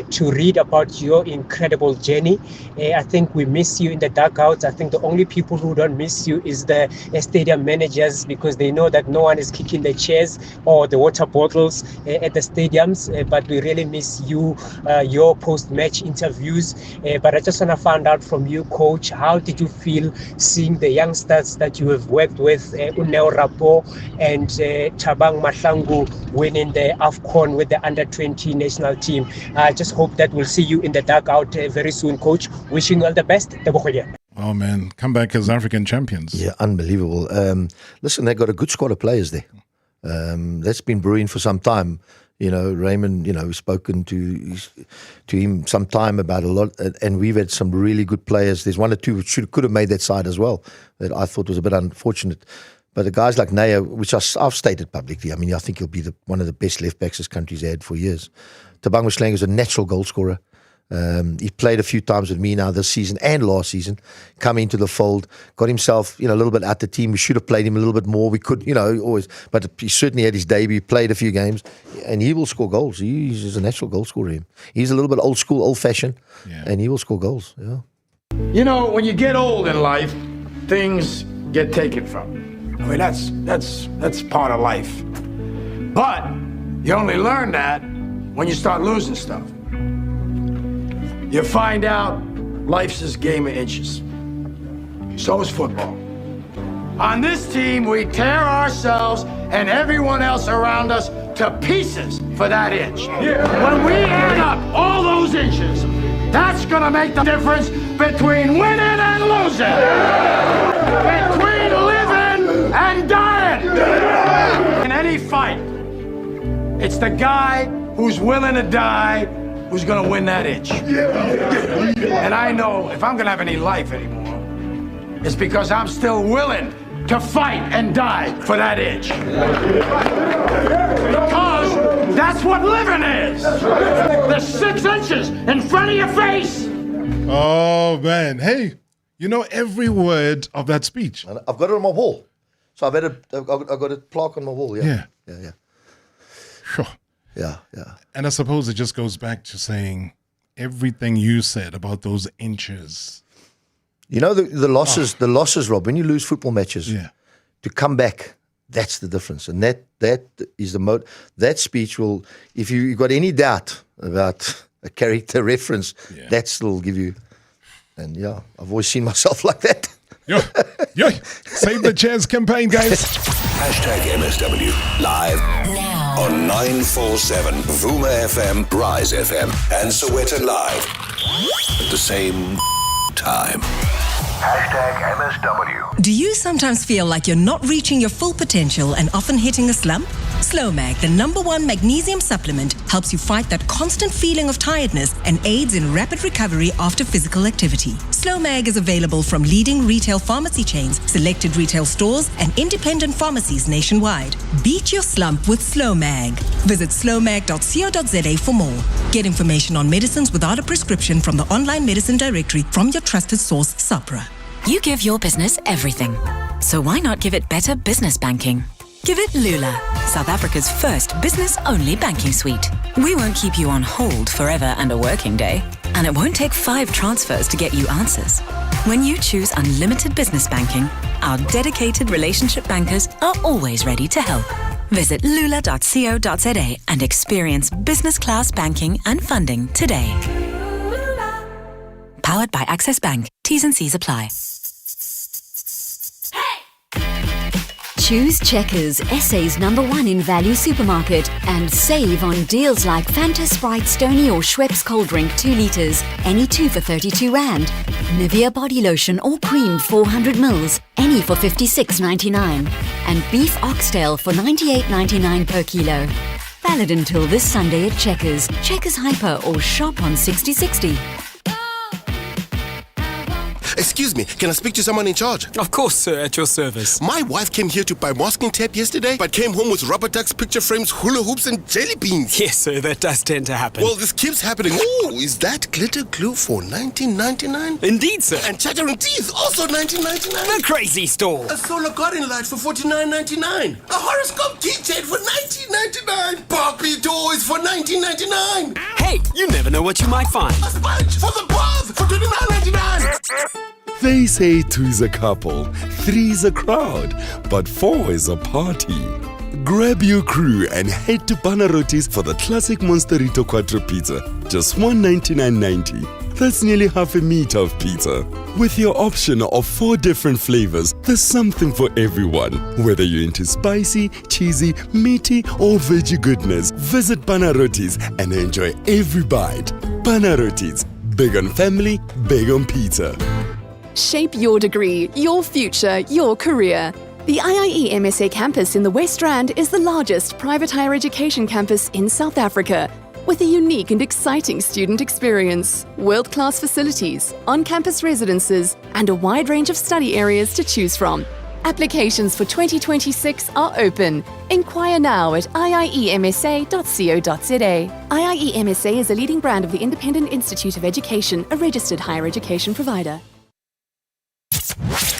to read about your incredible journey. I think we miss you in the dugouts. I think the only people who don't miss you is the stadium managers, because they know that no one is kicking the chairs or the water bottles at the stadiums. But we really miss you, your post-match interviews. But I just want to find out from you, Coach, how did you feel seeing the youngsters that you have worked with, Uneo Rapo and Tabang Mahlangu, winning the AFCON with the under-20 national team? I just hope that we'll see you in the dugout very soon, Coach. Wishing you all the best. Oh, man. Come back as African champions. Yeah, unbelievable. Listen, they got a good squad of players there. That's been brewing for some time. You know, Raymond, we've spoken to him some time about a lot, and we've had some really good players. There's one or two which could have made that side as well, that I thought was a bit unfortunate. But the guys like Naya, which I've stated publicly, I mean, I think he'll be one of the best left-backs this country's had for years. Tabang Mahlangu is a natural goal scorer. He played a few times with me now this season and last season, come into the fold, got himself, a little bit out the team. We should have played him a little bit more. We could, always, but he certainly had his debut, played a few games, and he will score goals. He's a natural goal scorer. He's a little bit old school, old fashioned, and he will score goals. Yeah. When you get old in life, things get taken from you. I mean, that's part of life. But you only learn that when you start losing stuff. You find out life's this game of inches. So is football. On this team, we tear ourselves and everyone else around us to pieces for that inch. When we add up all those inches, that's gonna make the difference between winning and losing. Between living and dying. In any fight, it's the guy who's willing to die who's gonna win that inch. And I know if I'm gonna have any life anymore, it's because I'm still willing to fight and die for that inch. Because that's what living is. The 6 inches in front of your face. Oh, man. Hey, every word of that speech. I've got it on my wall. So I've got a plaque on my wall, yeah. Sure. Yeah. And I suppose it just goes back to saying everything you said about those inches. The losses, Rob, when you lose football matches, to come back, that's the difference. And that is that speech will, if you've got any doubt about a character reference, that still give you, and I've always seen myself like that. Yo, Save the Chairs campaign, guys. #MSW live now on 947 Vuma FM, Rise FM, and Soweto Live at the same time. #MSW. Do you sometimes feel like you're not reaching your full potential and often hitting a slump? Slowmag, the #1 magnesium supplement, helps you fight that constant feeling of tiredness and aids in rapid recovery after physical activity. Slowmag is available from leading retail pharmacy chains, selected retail stores, and independent pharmacies nationwide. Beat your slump with Slowmag. Visit slowmag.co.za for more. Get information on medicines without a prescription from the online medicine directory from your trusted source, Sapra. You give your business everything, so why not give it better business banking? Give it Lula, South Africa's first business-only banking suite. We won't keep you on hold forever and a working day, and it won't take 5 transfers to get you answers. When you choose unlimited business banking, our dedicated relationship bankers are always ready to help. Visit lula.co.za and experience business class banking and funding today. Powered by Access Bank. T's and C's apply. Choose Checkers, SA's #1 in value supermarket, and save on deals like Fanta Sprite Stony or Schweppes cold drink 2 litres, any 2 for 32 Rand. Nivea body lotion or cream 400 mils, any for 56.99. And beef oxtail for 98.99 per kilo. Valid until this Sunday at Checkers, Checkers Hyper, or shop on 6060. Excuse me, can I speak to someone in charge? Of course, sir, at your service. My wife came here to buy masking tape yesterday, but came home with rubber ducks, picture frames, hula hoops, and jelly beans. Yes, sir, that does tend to happen. Well, this keeps happening. Oh, is that glitter glue for $19.99? Indeed, sir. And chattering teeth, also $19.99. The crazy store. A solar garden light for $49.99. A horoscope keychain for $19.99. Barbie toys for $19.99. Hey, you never know what you might find. A sponge for the bath for $29.99. They say 2's a couple, 3's a crowd, but 4 is a party. Grab your crew and head to Panarotis for the classic Monsterito Quattro Pizza. Just $199.90. That's nearly half a meter of pizza. With your option of 4 different flavors, there's something for everyone. Whether you're into spicy, cheesy, meaty, or veggie goodness, visit Panarotis and enjoy every bite. Panarotis, big on family, big on pizza. Shape your degree, your future, your career. The IIE MSA campus in the West Rand is the largest private higher education campus in South Africa, with a unique and exciting student experience, world-class facilities, on-campus residences, and a wide range of study areas to choose from. Applications for 2026 are open. Inquire now at iiemsa.co.za. IIE MSA is a leading brand of the Independent Institute of Education, a registered higher education provider.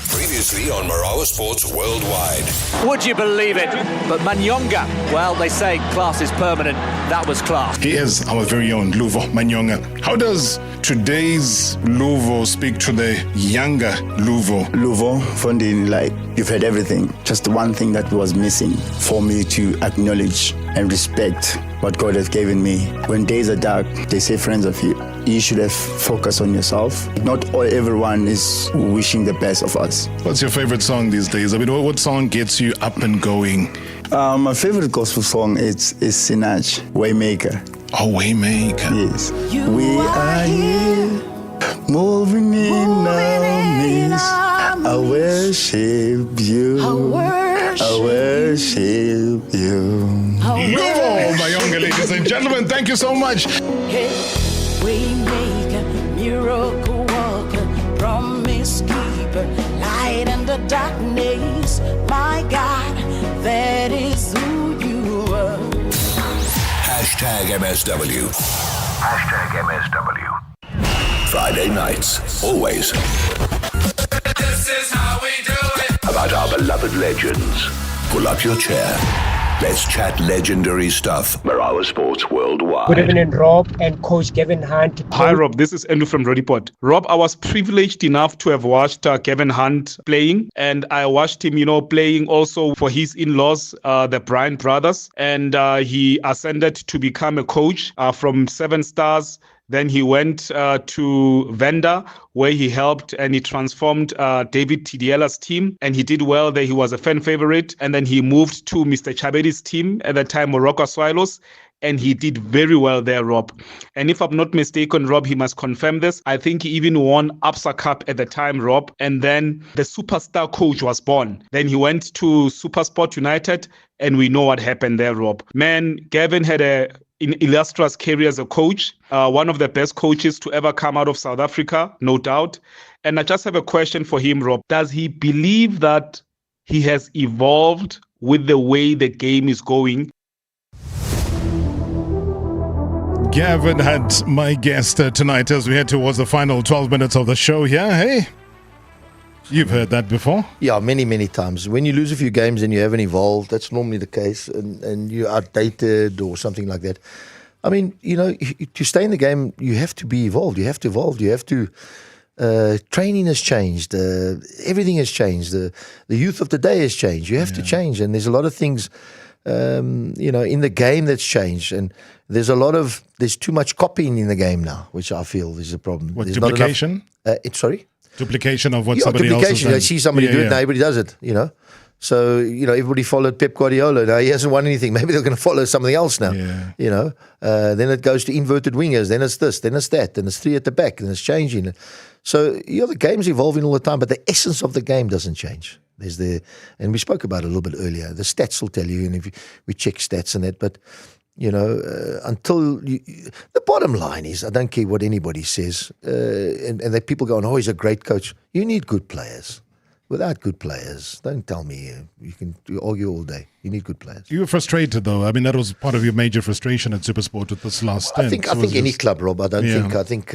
Previously on Marawa Sports Worldwide. Would you believe it? But Manyonga, well, they say class is permanent. That was class. He is our very own Luvo Manyonga. How does today's Luvo speak to the younger Luvo? Luvo, Fondin, like, you've heard everything. Just the one thing that was missing for me to acknowledge and respect what God has given me. When days are dark, they say friends of you. You should have focused on yourself. Not everyone is wishing the best of us. What's your favorite song these days? I mean, what song gets you up and going? My favorite gospel song is Sinach, Waymaker. Oh, Waymaker. Yes. We are here, moving in our midst. I worship you. I worship you. Luvo Manyonga, ladies and gentlemen, thank you so much. Hey, Waymaker, miracle worker, promise keeper, light in the darkness. My God, that is who you are. Hashtag MSW. Hashtag MSW. Friday nights, always. This is how we do it. About our beloved legends. Pull up your chair. Let's chat legendary stuff. Marawa Sports Worldwide. Good evening, Rob and Coach Gavin Hunt. Hi, Rob. This is Andrew from Rodipot. Rob, I was privileged enough to have watched Gavin Hunt playing, and I watched him, playing also for his in-laws, the Bryan brothers, and he ascended to become a coach from 7 Stars. Then he went to Venda, where he helped and he transformed David Tidiela's team, and he did well there. He was a fan favorite. And then he moved to Mr. Chabedi's team at the time, Morocco Swallows, and he did very well there, Rob. And if I'm not mistaken, Rob, he must confirm this. I think he even won Absa Cup at the time, Rob. And then the superstar coach was born. Then he went to SuperSport United, and we know what happened there, Rob. Man, Gavin had an illustrious career as a coach, one of the best coaches to ever come out of South Africa, no doubt. And I just have a question for him, Rob. Does he believe that he has evolved with the way the game is going? Gavin Hunt, my guest tonight as we head towards the final 12 minutes of the show here. Hey, you've heard that before? Yeah, many times. When you lose a few games and you haven't evolved, that's normally the case, and you're outdated or something like that. I mean, to stay in the game, you have to be evolved. You have to evolve. You have to... training has changed. Everything has changed. The youth of the day has changed. You have to change, and there's a lot of things... in the game that's changed, and there's too much copying in the game now, which I feel is a problem. What, there's duplication? Sorry? Duplication of what somebody else has done. I see somebody do it, now everybody does it, So, everybody followed Pep Guardiola. Now he hasn't won anything. Maybe they're going to follow something else now, Then it goes to inverted wingers, then it's this, then it's that, then it's 3 at the back, then it's changing. So, the game's evolving all the time, but the essence of the game doesn't change. And we spoke about it a little bit earlier. The stats will tell you, and if we check stats and that, but Until the bottom line is, I don't care what anybody says, and that people go, "Oh, he's a great coach." You need good players. Without good players, don't tell me you can argue all day. You need good players. You were frustrated, though. I mean, that was part of your major frustration at SuperSport with this last stint. I think any club, Rob. I think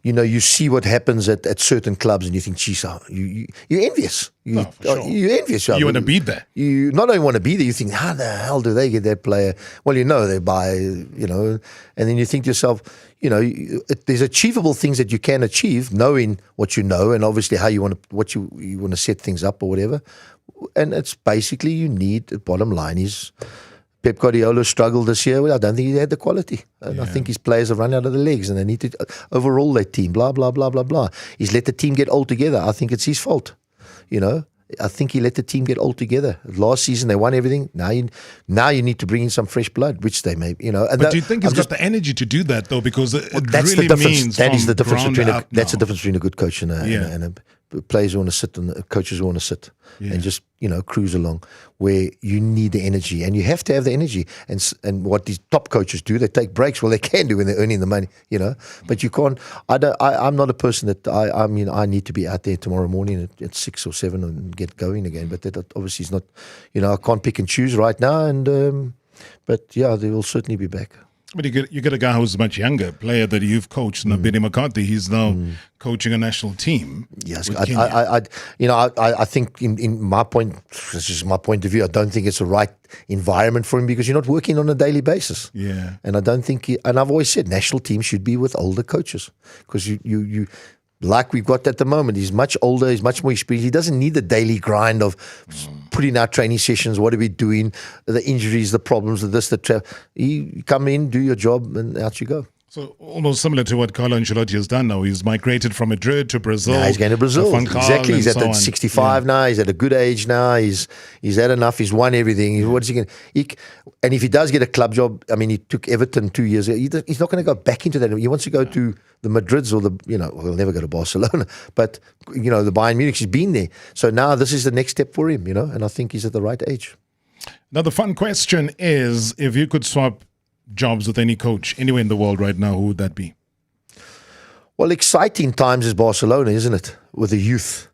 you see what happens at certain clubs, and you think, "Geez, you're envious. You're envious. You want to be there. You not only want to be there, you think, how the hell do they get that player? Well, they buy, and then you think to yourself, there's achievable things that you can achieve, knowing what you know, and obviously how you want to set things up or whatever. And it's basically you need. The bottom line is, Pep Guardiola struggled this year. Well, I don't think he had the quality. And I think his players have run out of the legs, and they need to overhaul that team. Blah blah blah blah blah. He's let the team get old together. I think it's his fault. I think he let the team get old together. Last season they won everything. Now you need to bring in some fresh blood, which they may. But do you think he's got the energy to do that though? Because that's really the difference. means that is the difference between that's the difference between a good coach and a players who want to sit and coaches who want to sit and just cruise along. Where you need the energy, and you have to have the energy. And what these top coaches do, they take breaks. Well, they can do when they're earning the money, But you can't. I'm not a person that I need to be out there tomorrow morning at 6 or 7 and get going again. But that obviously is not. I can't pick and choose right now. And but yeah, they will certainly be back. But you get a guy who's much younger, player that you've coached, Benny McCarthy. He's now coaching a national team. Yes, I think in my point, this is my point of view. I don't think it's the right environment for him because you're not working on a daily basis. Yeah, and I don't think. And I've always said national teams should be with older coaches because you. Like we've got at the moment, he's much older, he's much more experienced. He doesn't need the daily grind of putting out training sessions. What are we doing? The injuries, the problems, You come in, do your job, and out you go. So almost similar to what Carlo Ancelotti has done now. He's migrated from Madrid to Brazil. Now he's going to Brazil. Exactly. He's at 65 now. He's at a good age now. He's had enough. He's won everything. What is he going to... And if he does get a club job, I mean, he took Everton 2 years ago. He's not going to go back into that. He wants to go to the Madrids or he'll never go to Barcelona. But, the Bayern Munich, he's been there. So now this is the next step for him, and I think he's at the right age. Now, the fun question is, if you could swap jobs with any coach anywhere in the world right now, who would that be? Well, exciting times is Barcelona, isn't it? With the youth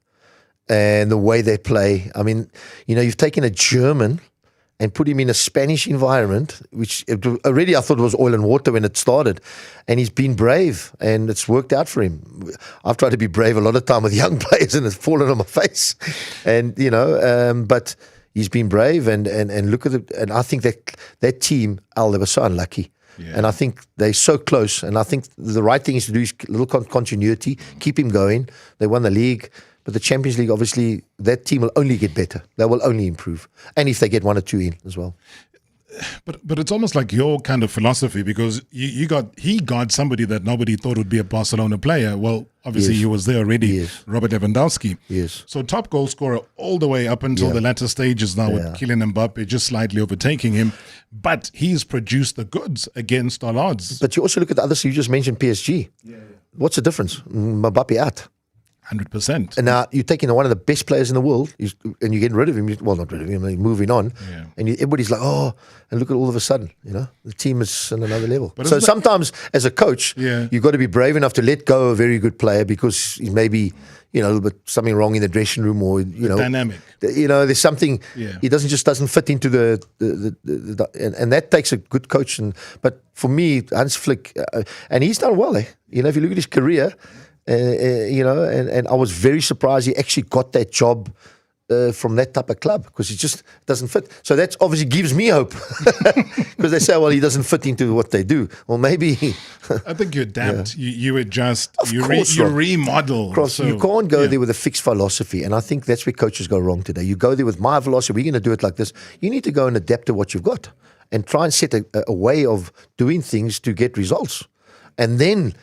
and the way they play. I mean, you've taken a German and put him in a Spanish environment, which already I thought was oil and water when it started. And he's been brave, and it's worked out for him. I've tried to be brave a lot of time with young players, and it's fallen on my face. And, but he's been brave, and look at it. And I think that team, they were so unlucky. Yeah. And I think they're so close. And I think the right thing is to do is a little continuity, keep him going. They won the league. But the Champions League, obviously, that team will only get better. They will only improve. And if they get 1 or 2 in as well. But it's almost like your kind of philosophy, because he got somebody that nobody thought would be a Barcelona player. Well, obviously he was there already, Robert Lewandowski. Yes. So top goal scorer all the way up until the latter stages now with Kylian Mbappe just slightly overtaking him. But he's produced the goods against all odds. But you also look at the others. You just mentioned PSG. Yeah. What's the difference? Mbappe out. 100%. And now you're taking one of the best players in the world and you're getting rid of him. Well, not rid of him, moving on. Yeah. And everybody's like, and look at all of a sudden, the team is on another level. But so sometimes as a coach, you've got to be brave enough to let go of a very good player because he maybe, a little bit something wrong in the dressing room or, dynamic. There's something, he doesn't fit into the and that takes a good coach. But for me, Hans Flick, and he's done well, if you look at his career, and I was very surprised he actually got that job from that type of club because he just doesn't fit. So that obviously gives me hope because they say, well, he doesn't fit into what they do. Well, maybe. I think you adapt, you adjust, you remodel. You can't go there with a fixed philosophy. And I think that's where coaches go wrong today. You go there with my philosophy, we're going to do it like this. You need to go and adapt to what you've got and try and set a way of doing things to get results. And then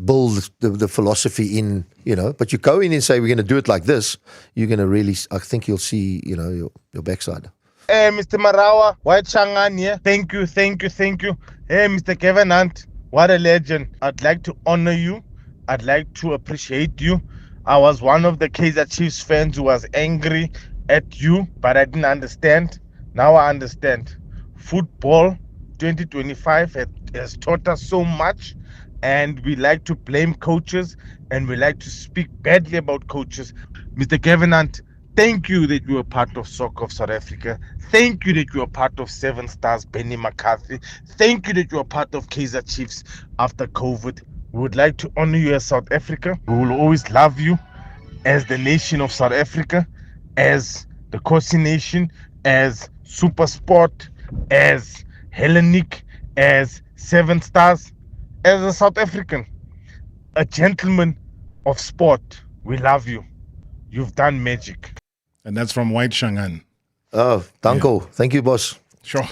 build the philosophy in, but you go in and say, we're going to do it like this, you're going to really, I think you'll see, your backside. Hey, Mr. Marawa, White Shangan here. Thank you. Hey, Mr. Gavin Hunt, what a legend. I'd like to honor you. I'd like to appreciate you. I was one of the Kaizer Chiefs fans who was angry at you, but I didn't understand. Now I understand. Football 2025 has taught us so much, and we like to blame coaches and we like to speak badly about coaches. Mr. Gavin Hunt, thank you that you were part of Soccer of South Africa. Thank you that you were part of Seven Stars, Benny McCarthy. Thank you that you were part of Kaizer Chiefs after COVID. We would like to honor you as South Africa. We will always love you as the nation of South Africa, as the Kosi Nation, as SuperSport, as Hellenic, as Seven Stars, as a South African, a gentleman of sport. We love you. You've done magic. And that's from White Shangan. Oh, danko. Yeah. Thank you, boss. Sure.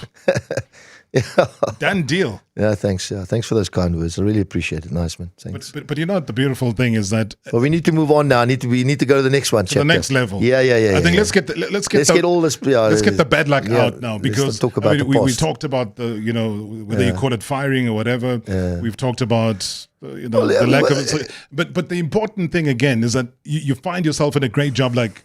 Done deal. Yeah, thanks. Yeah, thanks for those kind words. I really appreciate it. Nice, man. Thanks. But you know what the beautiful thing is that well, we need to move on now. We need to go to the next one. To the next level. Yeah. I think let's get all this. Yeah, let's get the bad luck out now, because talk about we talked about the whether you call it firing or whatever. We've talked about the lack of it. But the important thing again is that you find yourself in a great job like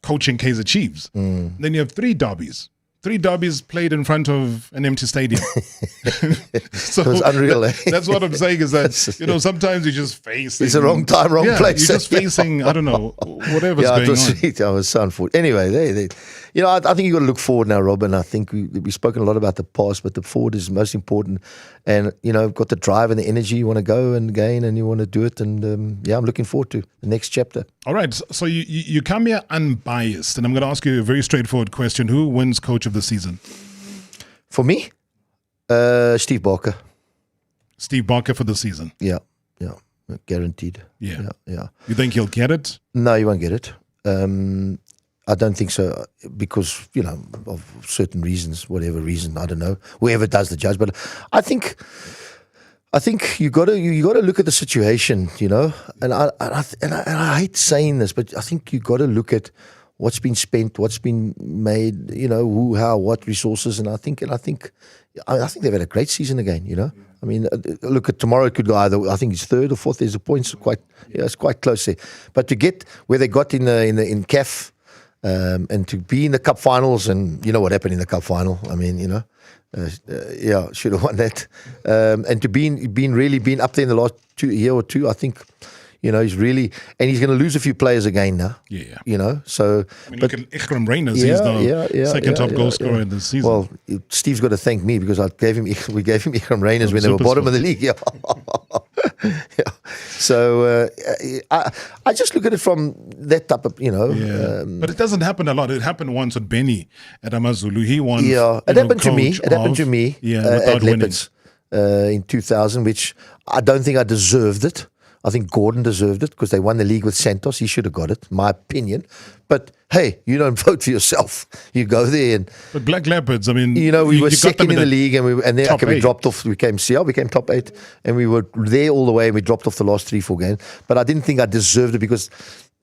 coaching Kaizer Chiefs. Then you have 3 derbies. 3 derbies played in front of an empty stadium. So it was unreal. That's what I'm saying is that, sometimes you just face it's the wrong time, wrong place. You're just facing, I don't know, whatever's going on. I was so unfortunate. Anyway, I think you've got to look forward now, Rob, and I think we've spoken a lot about the past, but the forward is most important. And, got the drive and the energy. You want to go and gain and you want to do it. And, I'm looking forward to the next chapter. All right. So you come here unbiased, and I'm going to ask you a very straightforward question. Who wins coach of the season? For me, Steve Barker. Steve Barker for the season? Yeah. Guaranteed. Yeah. You think he'll get it? No, he won't get it. I don't think so, because, of certain reasons, whatever reason, I don't know, whoever does the judge. But I think you got to look at the situation, and I hate saying this, but I think you got to look at what's been spent, what's been made, who, how, what resources, and I think they've had a great season again, I mean, look at tomorrow, it could go either. I think it's 3rd or 4th. There's a points it's quite close there. But to get where they got in CAF, and to be in the cup finals, and you know what happened in the cup final. I mean, should have won that. And to been up there in the last year or two, I think, he's really, and he's going to lose a few players again now. Yeah. So. I mean, look at Ikram Reyners. He's the second top goal scorer in the season. Well, Steve's got to thank me, because we gave him Ikram Reyners when they were bottom of the league. Yeah. So I just look at it from that type of, but it doesn't happen a lot. It happened once with Benny at Amazulu. He won. Yeah, it happened to me. It happened to me. Without at Leopards in 2000, which I don't think I deserved it. I think Gordon deserved it because they won the league with Santos. He should have got it, my opinion. But hey, you don't vote for yourself. You go there But Black Leopards, I mean, we were second in the league, and then we dropped off. We became top 8, and we were there all the way, and we dropped off the last 3-4 games. But I didn't think I deserved it because,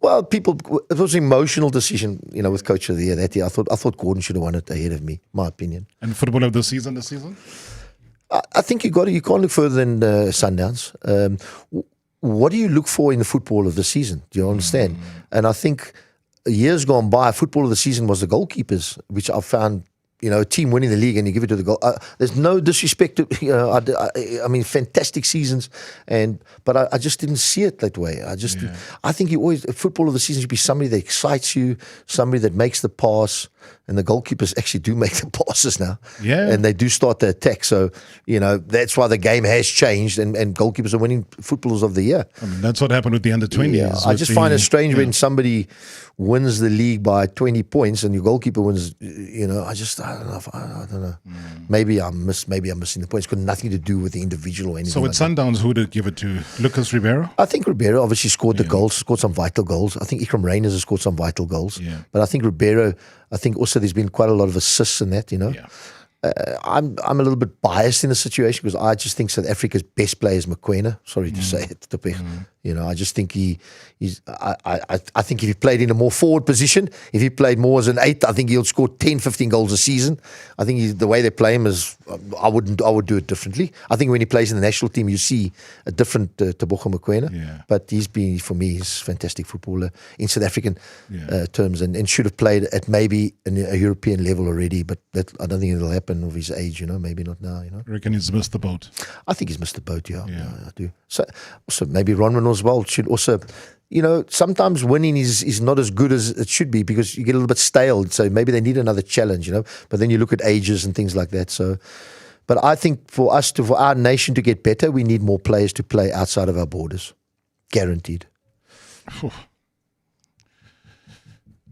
well, it was an emotional decision, with Coach of the Year that year. I thought Gordon should have won it ahead of me, my opinion. And football of the season this season? I think you can't look further than Sundowns. What do you look for in the football of the season? Do you understand? And I think years gone by, football of the season was the goalkeepers, which I found, a team winning the league and you give it to the goal. There's no disrespect to, I mean, fantastic seasons, but I just didn't see it that way. I think football of the season should be somebody that excites you, somebody that makes the pass. And the goalkeepers actually do make the passes now. Yeah. And they do start the attack. So, that's why the game has changed and goalkeepers are winning footballers of the year. I mean, that's what happened with the under-20s. Yeah. I just find it strange when somebody wins the league by 20 points and your goalkeeper wins, I don't know. Maybe I'm missing the points. It's got nothing to do with the individual or anything. So with Sundowns, who did give it to? Lucas Ribeiro? I think Ribeiro obviously scored the goals, scored some vital goals. I think Ikram Reyners has scored some vital goals. Yeah. But I think Ribeiro, also there's been quite a lot of assists in that, Yeah. I'm a little bit biased in the situation because I just think South Africa's best player is Mokoena. Sorry to say it, I just think I think if he played in a more forward position, if he played more as an 8, I think he'll score 10, 15 goals a season. I think the way they play him is, I would do it differently. I think when he plays in the national team, you see a different Tebogo Mokoena. Yeah. But he's a fantastic footballer in South African terms and should have played at maybe a European level already, but I don't think it'll happen. given of his age, maybe not now, I reckon he's missed the boat. I think he's missed the boat, yeah. I do. So also maybe Ronman as well should also, sometimes winning is not as good as it should be because you get a little bit stale. So maybe they need another challenge, But then you look at ages and things like that. So, but I think for our nation to get better, we need more players to play outside of our borders. Guaranteed.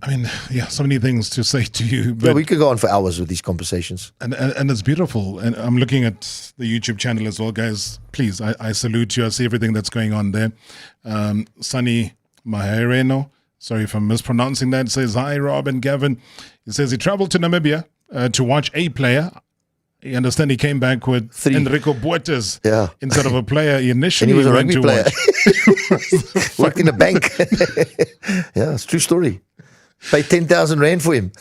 I mean, so many things to say to you. But we could go on for hours with these conversations. And it's beautiful. And I'm looking at the YouTube channel as well, guys. Please, I salute you. I see everything that's going on there. Sunny Mahereno, sorry if I'm mispronouncing that, says, hi, Rob and Gavin. He says he traveled to Namibia to watch a player. You understand he came back with 3 Enrico Buertas instead of a player he initially and he was a went rugby to player. watch. Worked in a bank. It's a true story. Paid 10,000 Rand for him.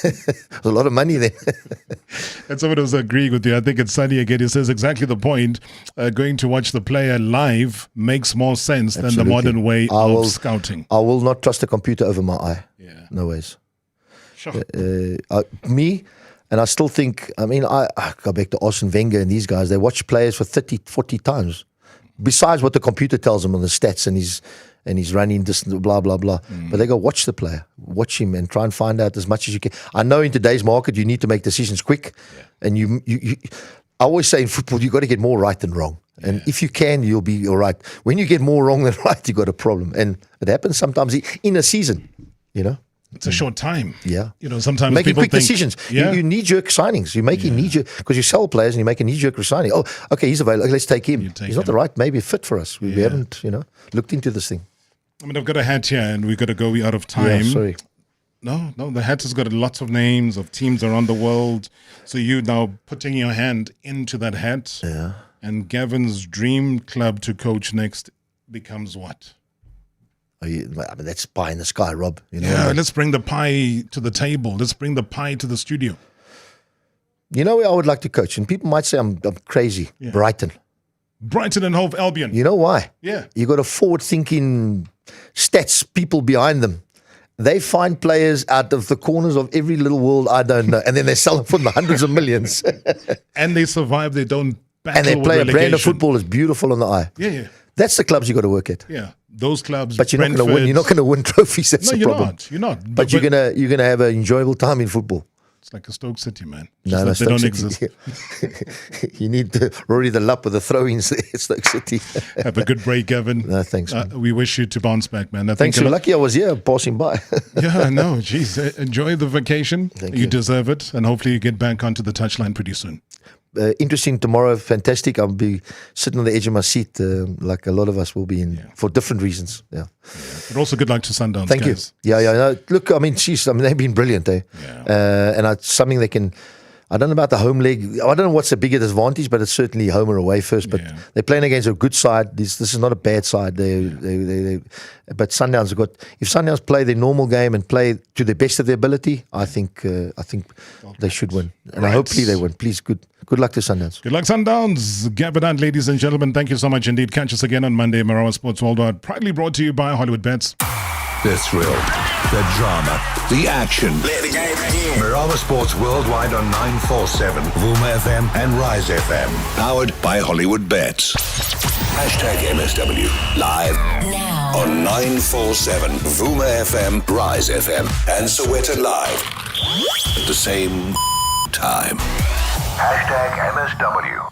There's a lot of money there. And someone was agreeing with you. I think it's Sunny again. He says exactly the point. Going to watch the player live makes more sense than the modern way of scouting. I will not trust a computer over my eye. Yeah. No ways. Sure. Me, and I still think, I go back to Arsene Wenger and these guys, they watch players for 30, 40 times. Besides what the computer tells them on the stats and he's running distance, blah, blah, blah. But they go watch the player, watch him and try and find out as much as you can. I know in today's market, you need to make decisions quick. Yeah. And I always say in football, you got to get more right than wrong. And if you can, you'll be all right. When you get more wrong than right, you got a problem. And it happens sometimes in a season, It's a short time. Yeah. Sometimes making people quick think, decisions. Yeah. You knee-jerk signings. You're making knee-jerk, because you sell players and you make a knee-jerk signing. Oh, okay, he's available. Let's take him. He's not the right, maybe fit for us. We haven't, looked into this thing. I've got a hat here and we've got to go. We're out of time. Yeah, sorry. No, the hat has got lots of names of teams around the world. So you now putting your hand into that hat. Yeah. And Gavin's dream club to coach next becomes what? That's pie in the sky, Rob. Let's bring the pie to the table. Let's bring the pie to the studio. You know where I would like to coach? And people might say I'm crazy. Yeah. Brighton and Hove Albion. You know why? Yeah. You got a forward-thinking stats people behind them. They find players out of the corners of every little world I don't know, and then they sell them for the hundreds of millions. And they survive. They don't battle and they with play relegation. A brand of football that's beautiful on the eye. Yeah. That's the clubs you got to work at. Yeah, those clubs. But you're not going to win. You're not going to win trophies. That's the problem. You're not. But you're gonna have an enjoyable time in football. It's like a Stoke City, man. No, they don't exist. You need Rory the Lap with the throw-ins there, Stoke City. Have a good break, Gavin. No, thanks, man. We wish you to bounce back, man. Thanks. You're lucky I was here passing by. Yeah, no, geez. Enjoy the vacation. Thank you you. Deserve it. And hopefully you get back onto the touchline pretty soon. Interesting tomorrow, fantastic. I'll be sitting on the edge of my seat like a lot of us will be for different reasons. Yeah. But also good luck to Sundowns, Thank guys. you. Yeah. No, look, they've been brilliant, eh? Yeah. And it's something they can. I don't know about the home leg. I don't know what's the bigger advantage, but it's certainly home or away first. But they're playing against a good side. This is not a bad side. But Sundowns have got. If Sundowns play their normal game and play to the best of their ability, I think they should win, and hopefully they win. Please, good luck to Sundowns. Good luck, Sundowns. Gavin Hunt, ladies and gentlemen, thank you so much indeed. Catch us again on Monday. Marawa Sports Worldwide, proudly brought to you by Hollywood Bets. The thrill, the drama, the action. Let the game begin. Marawa Sports Worldwide on 947, Vuma FM and Rise FM. Powered by Hollywood Bets. #MSW. Live now on 947, Vuma FM, Rise FM, and Soweto Live. At the same time. #MSW.